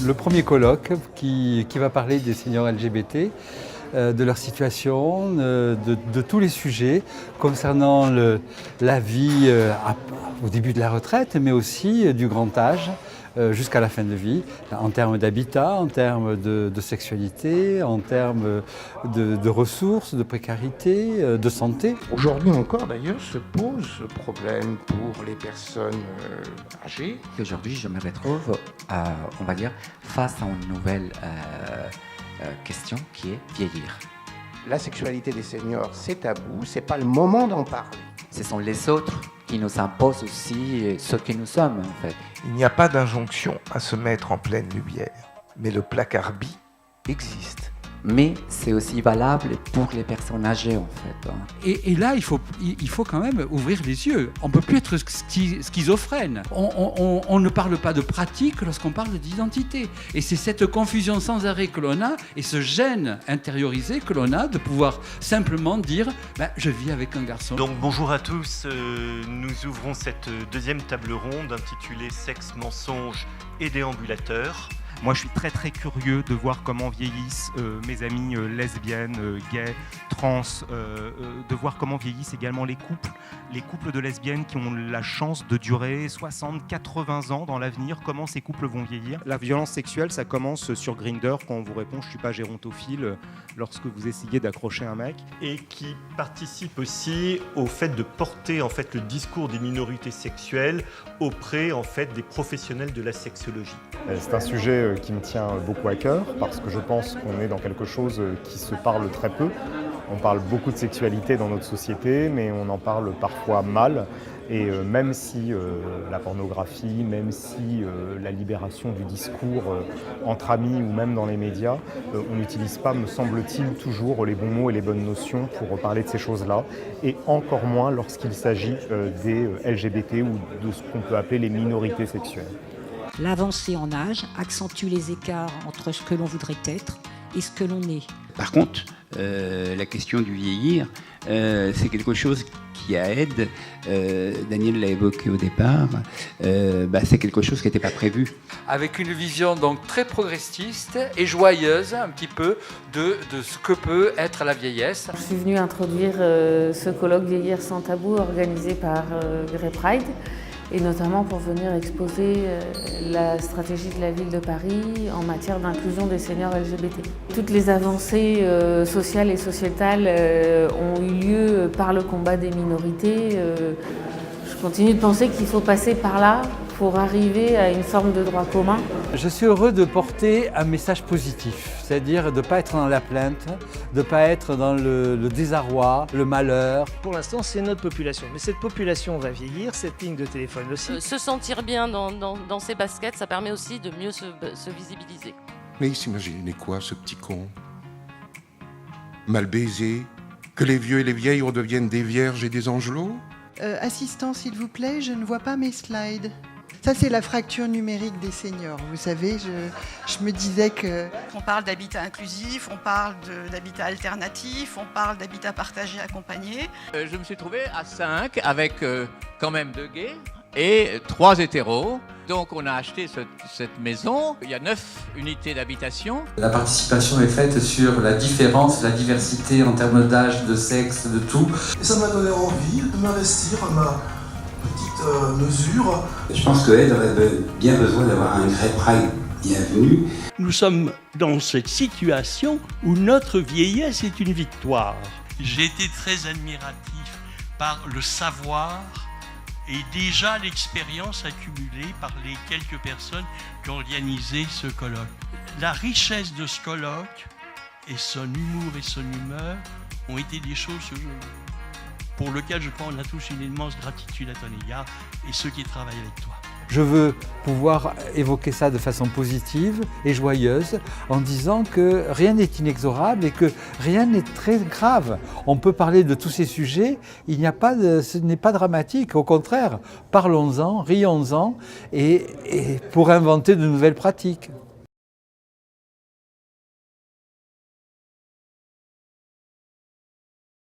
le premier colloque qui va parler des seniors LGBT, de leur situation, de tous les sujets concernant la vie au début de la retraite, mais aussi du grand âge jusqu'à la fin de vie, en termes d'habitat, en termes de sexualité, en termes de ressources, de précarité, de santé. Aujourd'hui encore d'ailleurs se pose ce problème pour les personnes âgées. Aujourd'hui, je me retrouve, on va dire, face à une nouvelle question qui est vieillir. La sexualité des seniors, c'est tabou, c'est pas le moment d'en parler. Ce sont les autres qui nous imposent aussi ce que nous sommes, en fait. Il n'y a pas d'injonction à se mettre en pleine lumière, mais le placard bi existe. Mais c'est aussi valable pour les personnes âgées, en fait. Et là, il faut quand même ouvrir les yeux. On ne peut plus être schizophrène. On ne parle pas de pratique lorsqu'on parle d'identité. Et c'est cette confusion sans arrêt que l'on a et ce gêne intériorisé que l'on a de pouvoir simplement dire je vis avec un garçon. Donc bonjour à tous, nous ouvrons cette deuxième table ronde intitulée Sexe, mensonges et déambulateurs. Moi, je suis très très curieux de voir comment vieillissent mes amis lesbiennes, gays, trans, de voir comment vieillissent également les couples de lesbiennes qui ont la chance de durer 60, 80 ans dans l'avenir. Comment ces couples vont vieillir? La violence sexuelle, ça commence sur Grindr quand on vous répond « je suis pas gérontophile » lorsque vous essayez d'accrocher un mec. Et qui participe aussi au fait de porter en fait, le discours des minorités sexuelles auprès en fait, des professionnels de la sexologie. C'est un sujet qui me tient beaucoup à cœur parce que je pense qu'on est dans quelque chose qui se parle très peu. On parle beaucoup de sexualité dans notre société, mais on en parle parfois mal. Et même si la pornographie, même si la libération du discours entre amis ou même dans les médias, on n'utilise pas, me semble-t-il, toujours les bons mots et les bonnes notions pour parler de ces choses-là, et encore moins lorsqu'il s'agit des LGBT ou de ce qu'on peut appeler les minorités sexuelles. L'avancée en âge accentue les écarts entre ce que l'on voudrait être et ce que l'on est. Par contre, la question du vieillir, c'est quelque chose qui aide. Daniel l'a évoqué au départ. C'est quelque chose qui n'était pas prévu. Avec une vision donc très progressiste et joyeuse un petit peu de ce que peut être la vieillesse. Je suis venue introduire ce colloque Vieillir sans tabou organisé par Grey Pride, et notamment pour venir exposer la stratégie de la ville de Paris en matière d'inclusion des seniors LGBT. Toutes les avancées sociales et sociétales ont eu lieu par le combat des minorités. Je continue de penser qu'il faut passer par là pour arriver à une forme de droit commun. Je suis heureux de porter un message positif, c'est-à-dire de ne pas être dans la plainte, de ne pas être dans le désarroi, le malheur. Pour l'instant, c'est notre population, mais cette population va vieillir, cette ligne de téléphone aussi. Se sentir bien dans ses baskets, ça permet aussi de mieux se visibiliser. Mais il s'imaginait quoi, ce petit con? Mal baisé? Que les vieux et les vieilles redeviennent des vierges et des angelots? Assistant, s'il vous plaît, je ne vois pas mes slides. Ça, c'est la fracture numérique des seniors. Vous savez, je me disais que... On parle d'habitat inclusif, on parle d'habitat alternatif, on parle d'habitat partagé accompagné. Je me suis trouvé à 5 avec quand même 2 gays et 3 hétéros. Donc on a acheté cette maison. Il y a 9 unités d'habitation. La participation est faite sur la différence, la diversité en termes d'âge, de sexe, de tout. Et ça m'a donné envie de m'investir à ma petite mesure. Je pense que Ed aurait bien besoin d'avoir un Grey Pride bienvenu. Nous sommes dans cette situation où notre vieillesse est une victoire. J'ai été très admiratif par le savoir et déjà l'expérience accumulée par les quelques personnes qui ont organisé ce colloque. La richesse de ce colloque et son humour et son humeur ont été des choses pour lesquelles je crois qu'on a tous une immense gratitude à ton égard et ceux qui travaillent avec toi. Je veux pouvoir évoquer ça de façon positive et joyeuse en disant que rien n'est inexorable et que rien n'est très grave. On peut parler de tous ces sujets, ce n'est pas dramatique, au contraire, parlons-en, rions-en et pour inventer de nouvelles pratiques.